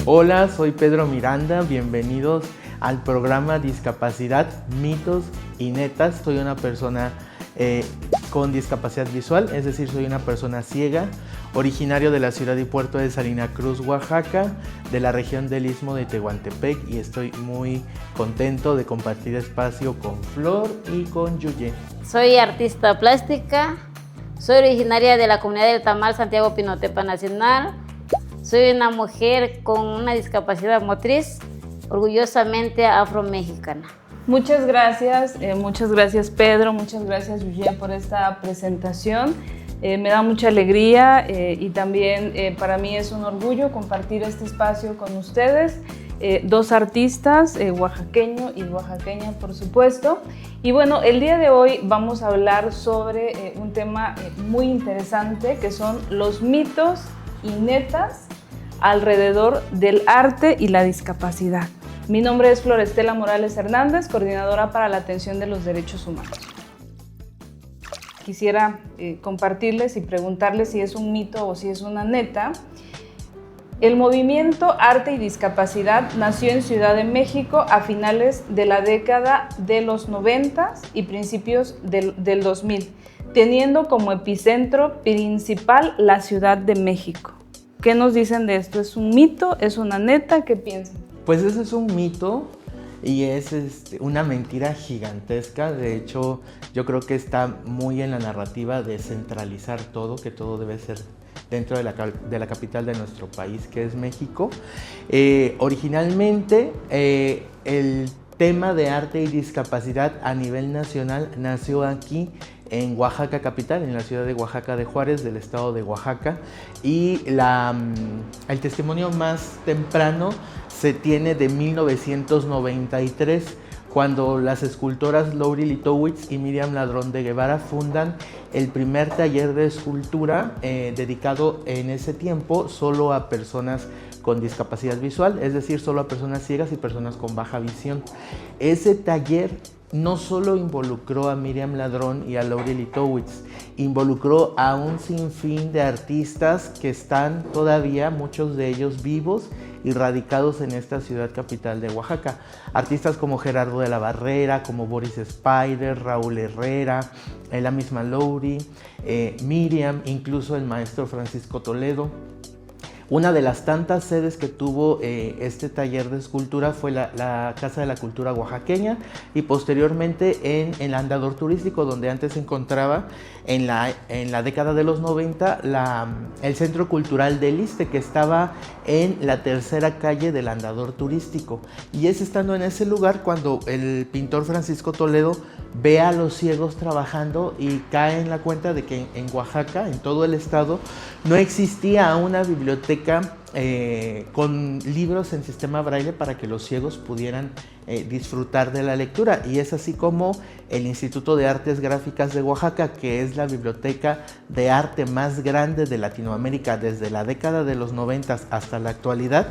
Hola, soy Pedro Miranda, bienvenidos al programa Discapacidad, Mitos y Netas. Soy una persona con discapacidad visual, es decir, soy una persona ciega, originario de la ciudad y puerto de Salina Cruz, Oaxaca, de la región del Istmo de Tehuantepec, y estoy muy contento de compartir espacio con Flor y con Yuye. Soy artista plástica, soy originaria de la comunidad del Tamal, Santiago Pinotepa Nacional. Soy una mujer con una discapacidad motriz, orgullosamente afro-mexicana. Muchas gracias Pedro, muchas gracias Yuye por esta presentación. Me da mucha alegría y también para mí es un orgullo compartir este espacio con ustedes. Dos artistas, oaxaqueño y oaxaqueña por supuesto. Y bueno, el día de hoy vamos a hablar sobre un tema muy interesante que son los mitos y netas alrededor del arte y la discapacidad. Mi nombre es Florestela Morales Hernández, coordinadora para la atención de los derechos humanos. Quisiera compartirles y preguntarles si es un mito o si es una neta. El movimiento Arte y Discapacidad nació en Ciudad de México a finales de la década de los 90 y principios del 2000, teniendo como epicentro principal la Ciudad de México. ¿Qué nos dicen de esto? ¿Es un mito? ¿Es una neta? ¿Qué piensan? Pues ese es un mito y es una mentira gigantesca. De hecho, yo creo que está muy en la narrativa de centralizar todo, que todo debe ser dentro de la capital de nuestro país, que es México. Originalmente, el tema de arte y discapacidad a nivel nacional nació aquí en Oaxaca capital, en la ciudad de Oaxaca de Juárez, del estado de Oaxaca, y el testimonio más temprano se tiene de 1993, cuando las escultoras Lori Litowitz y Miriam Ladrón de Guevara fundan el primer taller de escultura dedicado en ese tiempo solo a personas con discapacidad visual, es decir, solo a personas ciegas y personas con baja visión. Ese taller no solo involucró a Miriam Ladrón y a Lori Litowitz, involucró a un sinfín de artistas que están todavía, muchos de ellos vivos y radicados en esta ciudad capital de Oaxaca. Artistas como Gerardo de la Barrera, como Boris Spider, Raúl Herrera, la misma Lori, Miriam, incluso el maestro Francisco Toledo. Una de las tantas sedes que tuvo este taller de escultura fue la Casa de la Cultura Oaxaqueña, y posteriormente en el Andador Turístico, donde antes se encontraba en la década de los 90 el Centro Cultural del Iste, que estaba en la tercera calle del Andador Turístico. Y es estando en ese lugar cuando el pintor Francisco Toledo ve a los ciegos trabajando y cae en la cuenta de que en Oaxaca, en todo el estado, no existía una biblioteca con libros en sistema braille para que los ciegos pudieran disfrutar de la lectura. Y es así como el Instituto de Artes Gráficas de Oaxaca, que es la biblioteca de arte más grande de Latinoamérica desde la década de los 90 hasta la actualidad,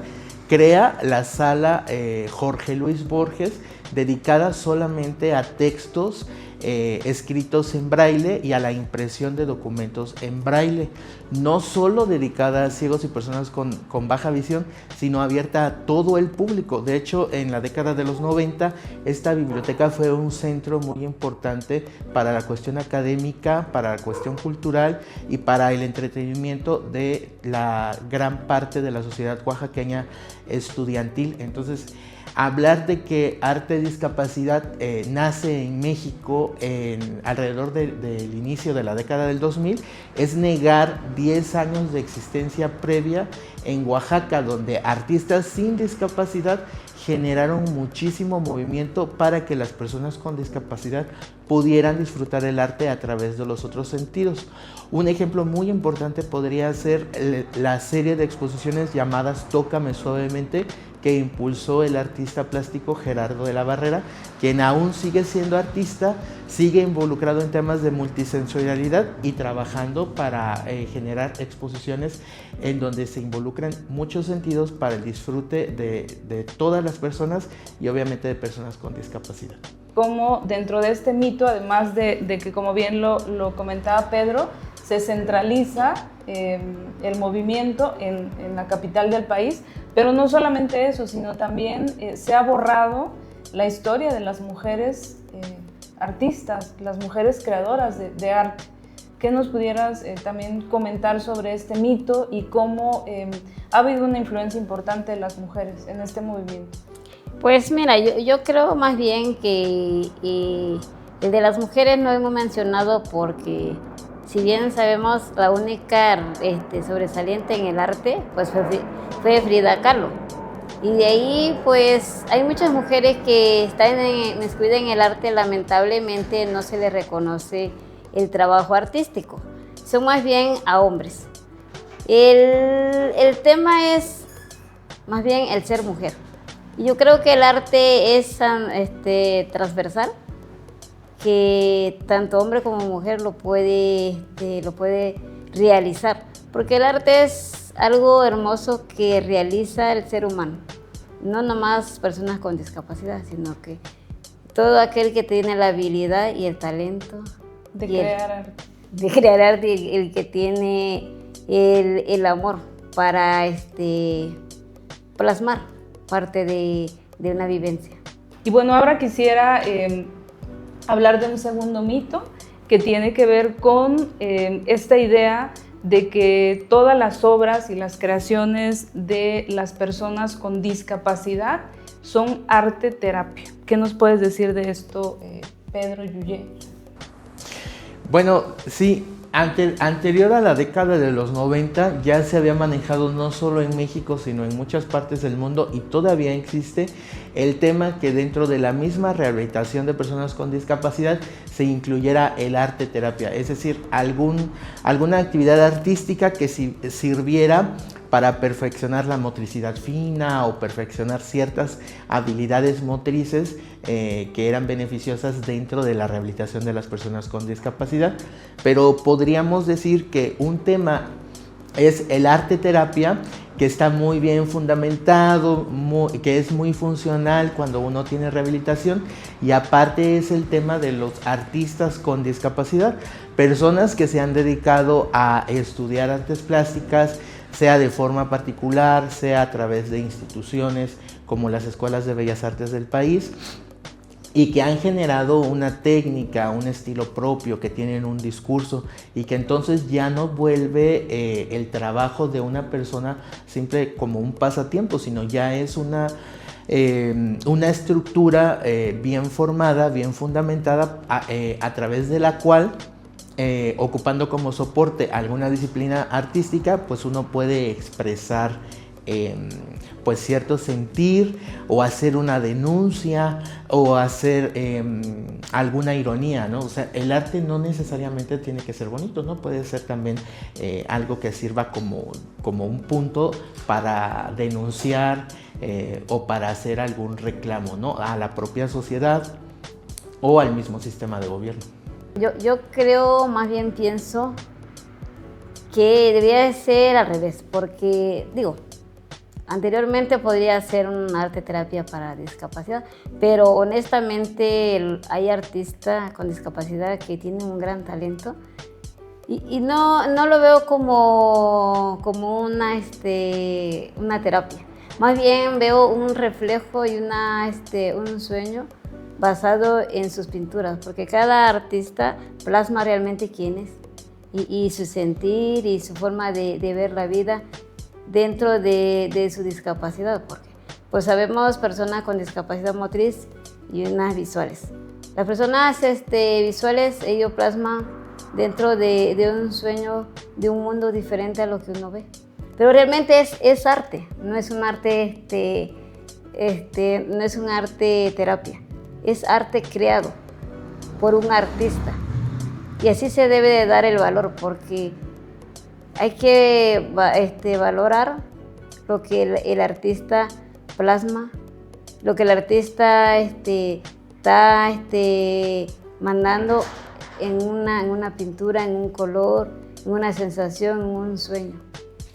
crea la sala Jorge Luis Borges, dedicada solamente a textos escritos en braille y a la impresión de documentos en braille, no solo dedicada a ciegos y personas con baja visión, sino abierta a todo el público. De hecho, en la década de los 90, esta biblioteca fue un centro muy importante para la cuestión académica, para la cuestión cultural y para el entretenimiento de la gran parte de la sociedad oaxaqueña estudiantil. Entonces, hablar de que arte y discapacidad nace en México alrededor del inicio de la década del 2000 es negar 10 años de existencia previa en Oaxaca, donde artistas sin discapacidad generaron muchísimo movimiento para que las personas con discapacidad pudieran disfrutar el arte a través de los otros sentidos. Un ejemplo muy importante podría ser la serie de exposiciones llamadas Tócame Suavemente, que impulsó el artista plástico Gerardo de la Barrera, quien aún sigue siendo artista, sigue involucrado en temas de multisensorialidad y trabajando para generar exposiciones en donde se involucran muchos sentidos para el disfrute de todas las personas y obviamente de personas con discapacidad. Como dentro de este mito, además de que, como bien lo comentaba Pedro, se centraliza el movimiento en la capital del país, pero no solamente eso, sino también se ha borrado la historia de las mujeres artistas, las mujeres creadoras de arte. ¿Qué nos pudieras también comentar sobre este mito y cómo ha habido una influencia importante de las mujeres en este movimiento? Pues mira, yo creo más bien que el de las mujeres no hemos mencionado porque, si bien sabemos, la única sobresaliente en el arte pues fue Frida Kahlo. Y de ahí pues hay muchas mujeres que están inmiscuidas en el arte, lamentablemente no se les reconoce el trabajo artístico, son más bien a hombres. El tema es más bien el ser mujer. Y yo creo que el arte es transversal, que tanto hombre como mujer lo puede realizar, porque el arte es algo hermoso que realiza el ser humano, no nomás personas con discapacidad, sino que todo aquel que tiene la habilidad y el talento de crear arte. De crear arte, el que tiene el amor para plasmar parte de una vivencia. Y bueno, ahora quisiera hablar de un segundo mito que tiene que ver con esta idea de que todas las obras y las creaciones de las personas con discapacidad son arte terapia. ¿Qué nos puedes decir de esto, Pedro Yuyé? Bueno, sí, anterior a la década de los 90 ya se había manejado no solo en México, sino en muchas partes del mundo, y todavía existe el tema que dentro de la misma rehabilitación de personas con discapacidad se incluyera el arte terapia, es decir, alguna actividad artística que sirviera para perfeccionar la motricidad fina o perfeccionar ciertas habilidades motrices que eran beneficiosas dentro de la rehabilitación de las personas con discapacidad. Pero podríamos decir que un tema es el arte terapia, que está muy bien fundamentado, que es muy funcional cuando uno tiene rehabilitación, y aparte es el tema de los artistas con discapacidad, personas que se han dedicado a estudiar artes plásticas, sea de forma particular, sea a través de instituciones como las escuelas de bellas artes del país, y que han generado una técnica, un estilo propio, que tienen un discurso, y que entonces ya no vuelve el trabajo de una persona simple como un pasatiempo, sino ya es una estructura bien formada, bien fundamentada, a través de la cual, ocupando como soporte alguna disciplina artística, pues uno puede expresar pues cierto sentir, o hacer una denuncia, o hacer alguna ironía, ¿no? O sea, el arte no necesariamente tiene que ser bonito, ¿no? Puede ser también algo que sirva como un punto para denunciar o para hacer algún reclamo, ¿no? A la propia sociedad o al mismo sistema de gobierno. Yo creo, más bien pienso que debería ser al revés, porque digo, anteriormente podría ser un arte terapia para discapacidad, pero honestamente hay artistas con discapacidad que tienen un gran talento, y no lo veo como una terapia. Más bien veo un reflejo y un sueño basado en sus pinturas, porque cada artista plasma realmente quién es, y su sentir y su forma de ver la vida dentro de su discapacidad, porque pues sabemos personas con discapacidad motriz y unas visuales. Las personas visuales, ellos plasman dentro de un sueño, de un mundo diferente a lo que uno ve. Pero realmente es arte, no es un arte, no es un arte terapia, es arte creado por un artista. Y así se debe de dar el valor, porque hay que valorar lo que el artista plasma, lo que el artista está mandando en una pintura, en un color, en una sensación, en un sueño.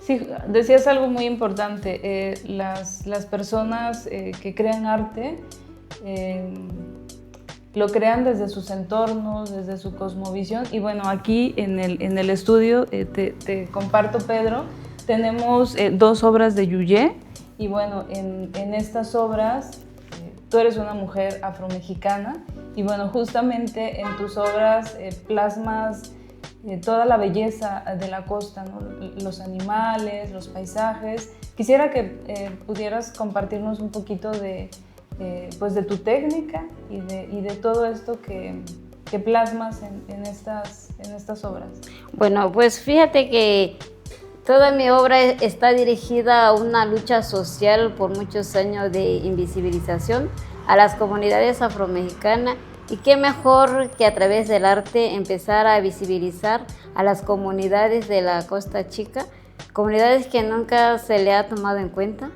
Sí, decías algo muy importante, las personas que crean arte lo crean desde sus entornos, desde su cosmovisión. Y bueno, aquí en el estudio, te comparto, Pedro, tenemos 2 obras de Yuyé. Y bueno, en estas obras tú eres una mujer afromexicana y bueno, justamente en tus obras plasmas toda la belleza de la costa, ¿no? Los animales, los paisajes. Quisiera que pudieras compartirnos un poquito pues de tu técnica y de todo esto que plasmas en estas obras. Bueno, pues fíjate que toda mi obra está dirigida a una lucha social por muchos años de invisibilización a las comunidades afromexicanas, y qué mejor que a través del arte empezar a visibilizar a las comunidades de la Costa Chica, comunidades que nunca se le ha tomado en cuenta,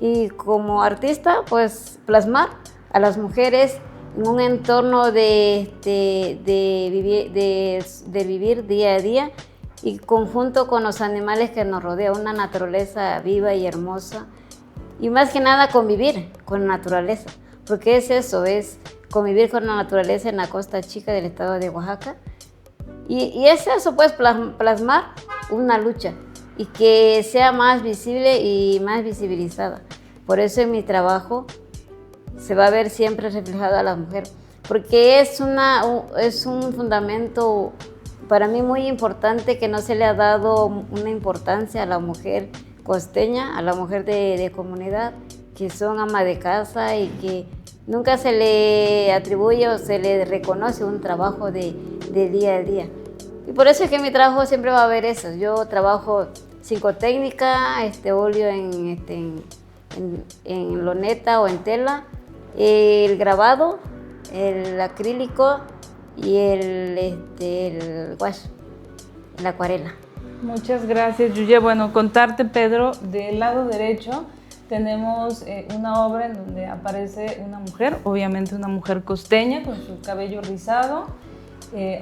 y como artista pues plasmar a las mujeres en un entorno de vivir día a día y conjunto con los animales que nos rodean, una naturaleza viva y hermosa, y más que nada convivir con la naturaleza, porque es eso, es convivir con la naturaleza en la Costa Chica del estado de Oaxaca, y es eso, pues plasmar una lucha y que sea más visible y más visibilizada. Por eso en mi trabajo se va a ver siempre reflejado a la mujer, porque es un fundamento para mí muy importante que no se le ha dado una importancia a la mujer costeña, a la mujer de comunidad, que son ama de casa y que nunca se le atribuye o se le reconoce un trabajo de día a día. Y por eso es que mi trabajo siempre va a haber eso. Yo trabajo psicotécnica, óleo en loneta o en tela, el grabado, el acrílico y el wash, la acuarela. Muchas gracias, Yuye. Bueno, contarte, Pedro, del lado derecho tenemos una obra en donde aparece una mujer, obviamente una mujer costeña con su cabello rizado,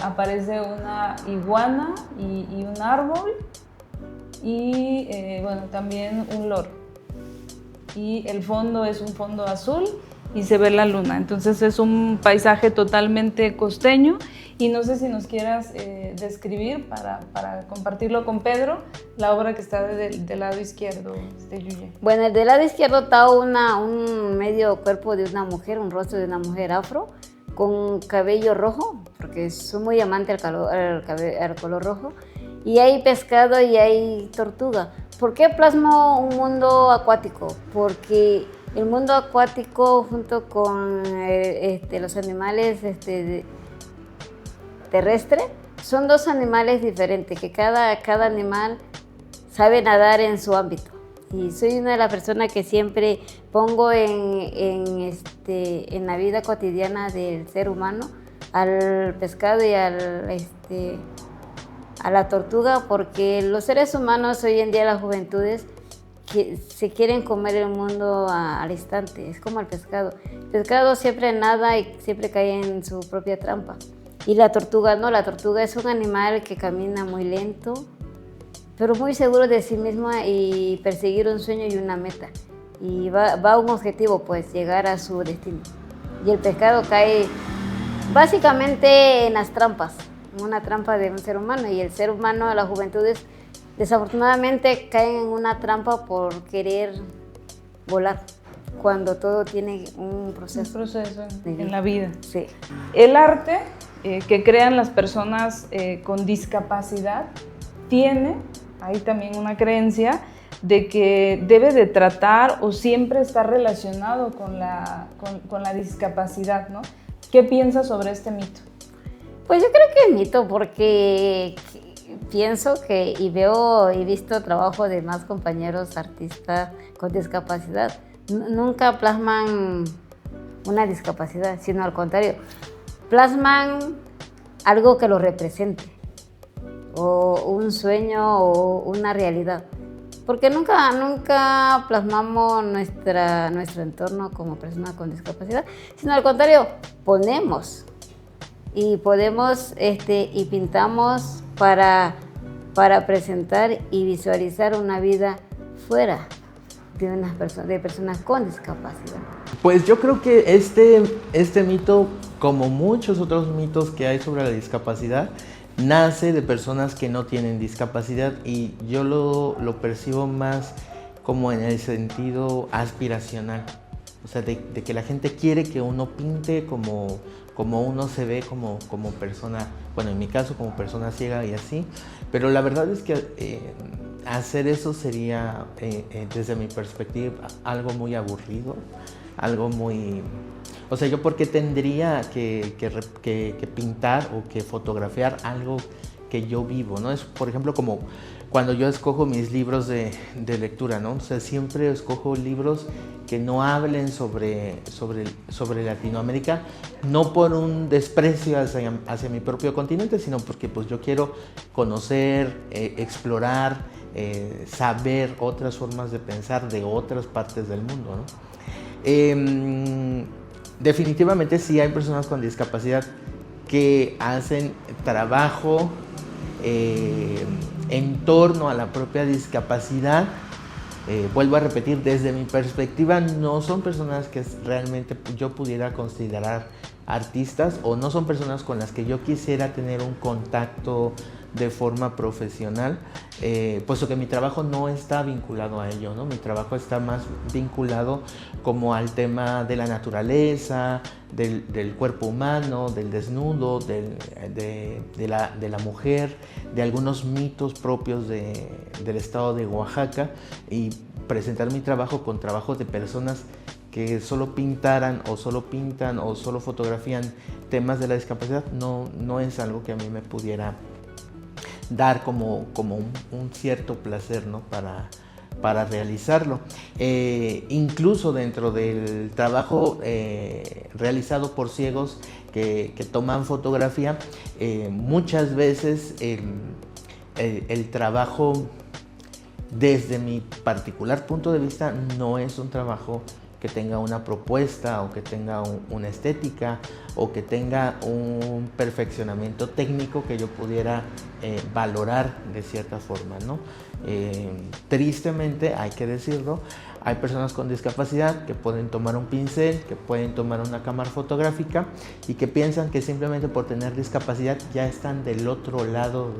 aparece una iguana y un árbol y bueno, también un loro. Y el fondo es un fondo azul y se ve la luna. Entonces es un paisaje totalmente costeño, y no sé si nos quieras describir para compartirlo con Pedro la obra que está del lado izquierdo de Yuye. Bueno, del lado izquierdo está un medio cuerpo de una mujer, un rostro de una mujer afro con cabello rojo, porque soy muy amante al color rojo, y hay pescado y hay tortuga. ¿Por qué plasmo un mundo acuático? Porque el mundo acuático junto con los animales terrestres son 2 animales diferentes, que cada animal sabe nadar en su ámbito. Y soy una de las personas que siempre pongo en la vida cotidiana del ser humano al pescado y a la tortuga, porque los seres humanos hoy en día, las juventudes, que se quieren comer el mundo al instante. Es como el pescado. El pescado siempre nada y siempre cae en su propia trampa. Y la tortuga no, la tortuga es un animal que camina muy lento, pero muy seguro de sí misma y perseguir un sueño y una meta. Y va a un objetivo, pues llegar a su destino. Y el pescado cae básicamente en las trampas, en una trampa de un ser humano. Y el ser humano, las juventudes, desafortunadamente caen en una trampa por querer volar, cuando todo tiene un proceso. Un proceso en la vida. Sí. El arte que crean las personas con discapacidad tiene ahí también una creencia de que debe de tratar o siempre estar relacionado con la discapacidad, ¿no? ¿Qué piensas sobre este mito? Pues yo creo que es mito, porque pienso que y he visto trabajo de más compañeros artistas con discapacidad. Nunca plasman una discapacidad, sino al contrario, plasman algo que lo represente, o un sueño o una realidad. Porque nunca plasmamos nuestro entorno como personas con discapacidad, sino al contrario, ponemos y podemos y pintamos para presentar y visualizar una vida fuera de personas con discapacidad. Pues yo creo que este mito, como muchos otros mitos que hay sobre la discapacidad, nace de personas que no tienen discapacidad, y yo lo percibo más como en el sentido aspiracional. O sea, de que la gente quiere que uno pinte como uno se ve como persona, bueno, en mi caso como persona ciega y así, pero la verdad es que hacer eso sería, desde mi perspectiva, algo muy aburrido, algo muy... O sea, ¿yo por qué tendría que pintar o que fotografiar algo que yo vivo, ¿no? Es, por ejemplo, como cuando yo escojo mis libros de lectura, ¿no? O sea, siempre escojo libros que no hablen sobre Latinoamérica, no por un desprecio hacia mi propio continente, sino porque pues yo quiero conocer, explorar, saber otras formas de pensar de otras partes del mundo, ¿no? Definitivamente sí hay personas con discapacidad que hacen trabajo en torno a la propia discapacidad. Vuelvo a repetir, desde mi perspectiva no son personas que realmente yo pudiera considerar artistas, o no son personas con las que yo quisiera tener un contacto de forma profesional, puesto que mi trabajo no está vinculado a ello, ¿no? Mi trabajo está más vinculado como al tema de la naturaleza, del cuerpo humano, del desnudo, de la mujer, de algunos mitos propios del estado de Oaxaca, y presentar mi trabajo con trabajos de personas que solo pintaran o solo pintan o solo fotografían temas de la discapacidad, no es algo que a mí me pudiera dar como un cierto placer, ¿no? para realizarlo. Incluso dentro del trabajo realizado por ciegos que toman fotografía, muchas veces el trabajo, desde mi particular punto de vista, no es un trabajo que tenga una propuesta, o que tenga una estética, o que tenga un perfeccionamiento técnico que yo pudiera valorar de cierta forma, ¿no? Tristemente, hay que decirlo, hay personas con discapacidad que pueden tomar un pincel, que pueden tomar una cámara fotográfica, y que piensan que simplemente por tener discapacidad ya están del otro lado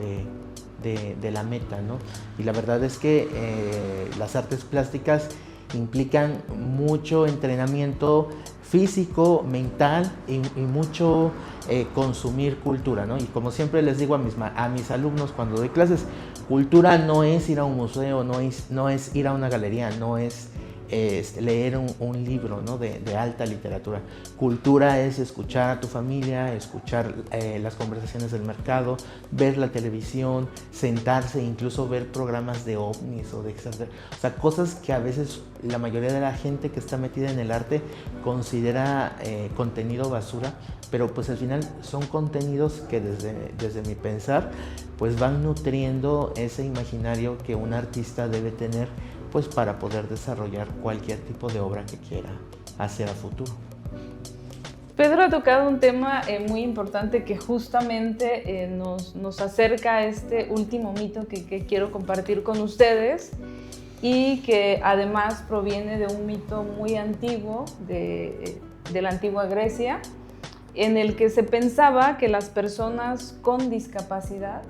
de la meta, ¿no? Y la verdad es que las artes plásticas implican mucho entrenamiento físico, mental, y mucho consumir cultura, ¿no? Y como siempre les digo a mis alumnos cuando doy clases, cultura no es ir a un museo, no es ir a una galería, no es leer un libro, ¿no? de alta literatura. Cultura es escuchar a tu familia, escuchar las conversaciones del mercado, ver la televisión, sentarse, incluso ver programas de ovnis o de extraterrestres. O sea, cosas que a veces la mayoría de la gente que está metida en el arte considera contenido basura, pero pues al final son contenidos que desde mi pensar pues van nutriendo ese imaginario que un artista debe tener, pues para poder desarrollar cualquier tipo de obra que quiera hacer a futuro. Pedro ha tocado un tema muy importante que justamente nos acerca a este último mito que quiero compartir con ustedes, y que además proviene de un mito muy antiguo de la antigua Grecia, en el que se pensaba que las personas con discapacidad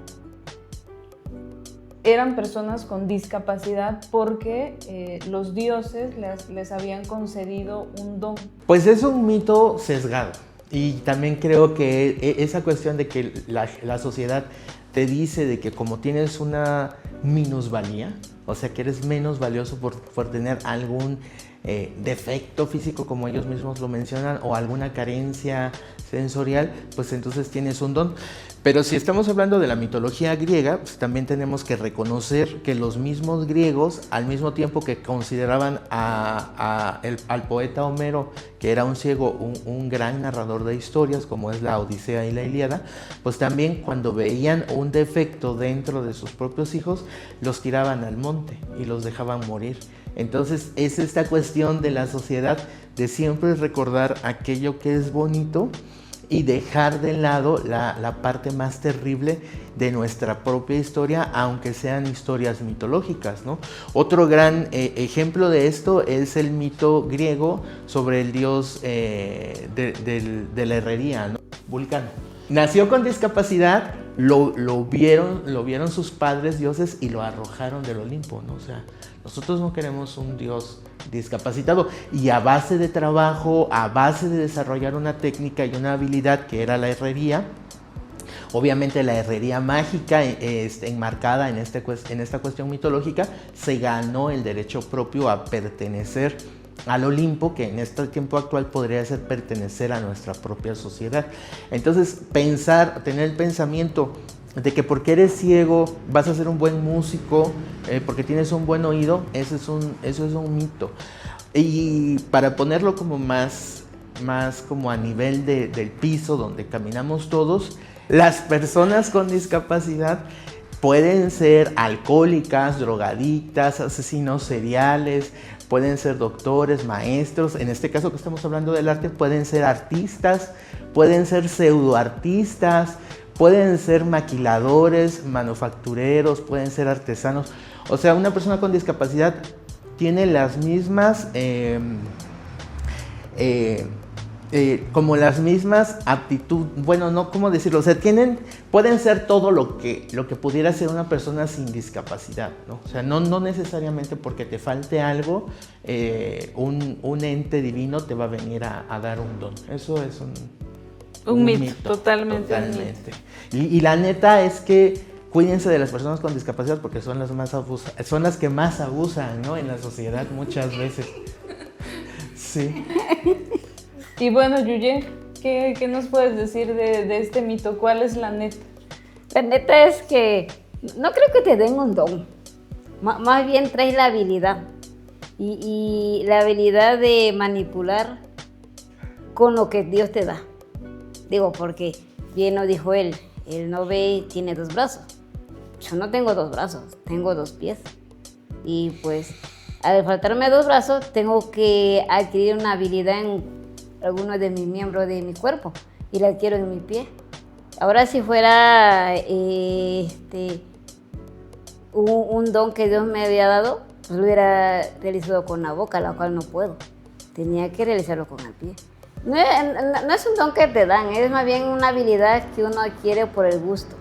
eran personas con discapacidad porque los dioses les habían concedido un don. Pues es un mito sesgado, y también creo que esa cuestión de que la sociedad te dice de que como tienes una minusvalía, o sea que eres menos valioso por tener algún defecto físico, como ellos mismos lo mencionan, o alguna carencia sensorial, pues entonces tienes un don. Pero si estamos hablando de la mitología griega, pues también tenemos que reconocer que los mismos griegos, al mismo tiempo que consideraban al poeta Homero, que era un ciego, un gran narrador de historias, como es la Odisea y la Ilíada, pues también cuando veían un defecto dentro de sus propios hijos, los tiraban al monte y los dejaban morir. Entonces es esta cuestión de la sociedad de siempre recordar aquello que es bonito y dejar de lado la parte más terrible de nuestra propia historia, aunque sean historias mitológicas, ¿no? Otro gran ejemplo de esto es el mito griego sobre el dios de la herrería, ¿no? Vulcano. Nació con discapacidad, lo vieron sus padres dioses y lo arrojaron del Olimpo, ¿no? O sea, nosotros no queremos un dios discapacitado, y a base de trabajo, a base de desarrollar una técnica y una habilidad que era la herrería, obviamente la herrería mágica enmarcada en esta cuestión mitológica, se ganó el derecho propio a pertenecer al Olimpo, que en este tiempo actual podría ser pertenecer a nuestra propia sociedad. Entonces, tener el pensamiento de que porque eres ciego vas a ser un buen músico, porque tienes un buen oído, eso es un mito. Y para ponerlo como más como a nivel del piso donde caminamos todos, las personas con discapacidad pueden ser alcohólicas, drogadictas, asesinos seriales, pueden ser doctores, maestros. En este caso que estamos hablando del arte, pueden ser artistas, pueden ser pseudoartistas, pueden ser maquiladores, manufactureros, pueden ser artesanos. O sea, una persona con discapacidad tiene las mismas como las mismas aptitudes, bueno, no, ¿cómo decirlo? O sea, pueden ser todo lo que pudiera ser una persona sin discapacidad, ¿no? O sea, no necesariamente porque te falte algo, un ente divino te va a venir a dar un don. Eso es un mito. Totalmente. Un mito. Y la neta es que cuídense de las personas con discapacidad porque son las que más abusan, ¿no? En la sociedad muchas veces. Sí. Y bueno, Yuye, ¿qué nos puedes decir de este mito? ¿Cuál es la neta? La neta es que no creo que te den un don, más bien traes la habilidad y la habilidad de manipular con lo que Dios te da. Digo, porque bien lo dijo él no ve, tiene 2 brazos. Yo no tengo 2 brazos, tengo 2 pies. Y pues al faltarme 2 brazos tengo que adquirir una habilidad en alguno de mis miembros de mi cuerpo y la adquiero en mi pie. Ahora si fuera un don que Dios me había dado, pues lo hubiera realizado con la boca, la cual no puedo. Tenía que realizarlo con el pie. No es un don que te dan, es más bien una habilidad que uno adquiere por el gusto.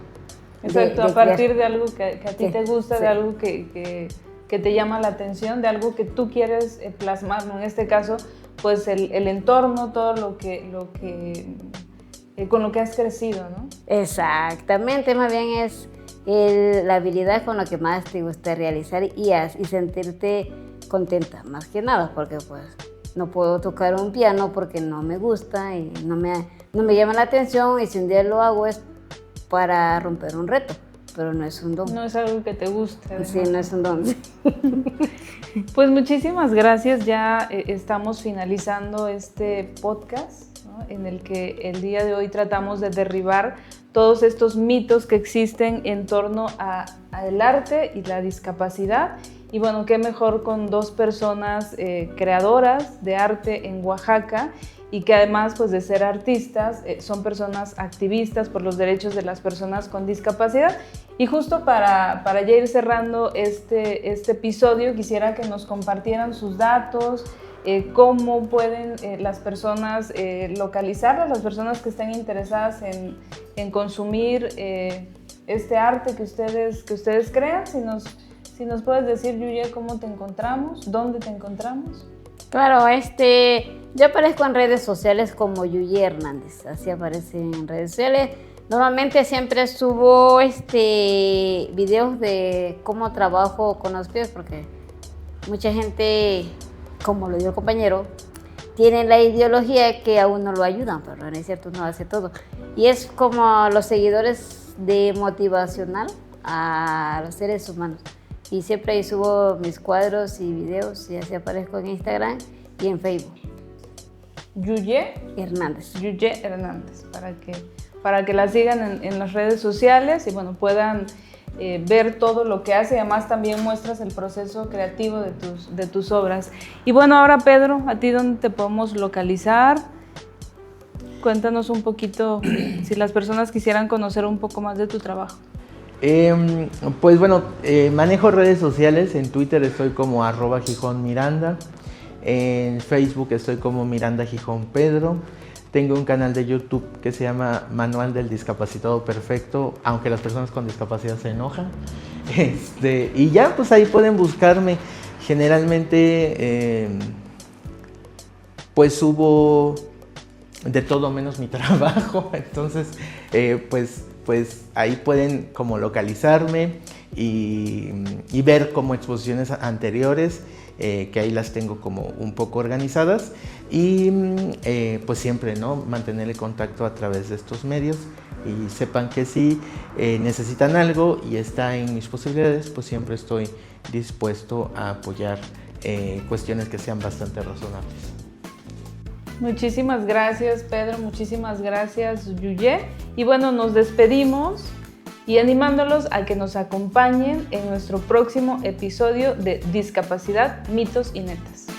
Exacto, a partir de algo que a ti te gusta, de algo que te llama la atención, de algo que tú quieres plasmar, ¿no? En este caso, pues el entorno, todo con lo que has crecido, ¿no? Exactamente, más bien es la habilidad con la que más te gusta realizar y sentirte contenta, más que nada, porque pues no puedo tocar un piano porque no me gusta y no me llama la atención, y si un día lo hago es para romper un reto, pero no es un don. No es algo que te guste. Además. Sí, no es un don. Pues muchísimas gracias, ya estamos finalizando este podcast, ¿no? En el que el día de hoy tratamos de derribar todos estos mitos que existen en torno al arte y la discapacidad. Y bueno, qué mejor con 2 personas creadoras de arte en Oaxaca y que además pues, de ser artistas, son personas activistas por los derechos de las personas con discapacidad. Y justo para ya ir cerrando este episodio, quisiera que nos compartieran sus datos, cómo pueden las personas localizarlas, las personas que estén interesadas en consumir este arte que ustedes crean. Si nos puedes decir, Yuye, cómo te encontramos, dónde te encontramos. Claro, yo aparezco en redes sociales como Yuye Hernández, así aparece en redes sociales. Normalmente siempre subo videos de cómo trabajo con los pies, porque mucha gente, como lo dijo el compañero, tiene la ideología que a uno lo ayudan, pero no es cierto, uno hace todo. Y es como los seguidores de motivacional a los seres humanos. Y siempre ahí subo mis cuadros y videos, y así aparezco en Instagram y en Facebook. Yuye Hernández. Yuye Hernández, para que la sigan en las redes sociales y bueno, puedan ver todo lo que hace. Además también muestras el proceso creativo de tus obras. Y bueno, ahora Pedro, ¿a ti dónde te podemos localizar? Cuéntanos un poquito, si las personas quisieran conocer un poco más de tu trabajo. Pues bueno, manejo redes sociales. En Twitter estoy como @GijónMiranda. En Facebook estoy como Miranda Gijón Pedro. Tengo un canal de YouTube que se llama Manual del Discapacitado Perfecto, aunque las personas con discapacidad se enojan. Y ya, pues ahí pueden buscarme. Generalmente, pues subo de todo menos mi trabajo. Entonces, pues ahí pueden como localizarme y ver como exposiciones anteriores, que ahí las tengo como un poco organizadas, y pues siempre, ¿no?, mantener el contacto a través de estos medios, y sepan que si necesitan algo y está en mis posibilidades, pues siempre estoy dispuesto a apoyar cuestiones que sean bastante razonables. Muchísimas gracias, Pedro, muchísimas gracias, Yuye. Y bueno, nos despedimos y animándolos a que nos acompañen en nuestro próximo episodio de Discapacidad, Mitos y Netas.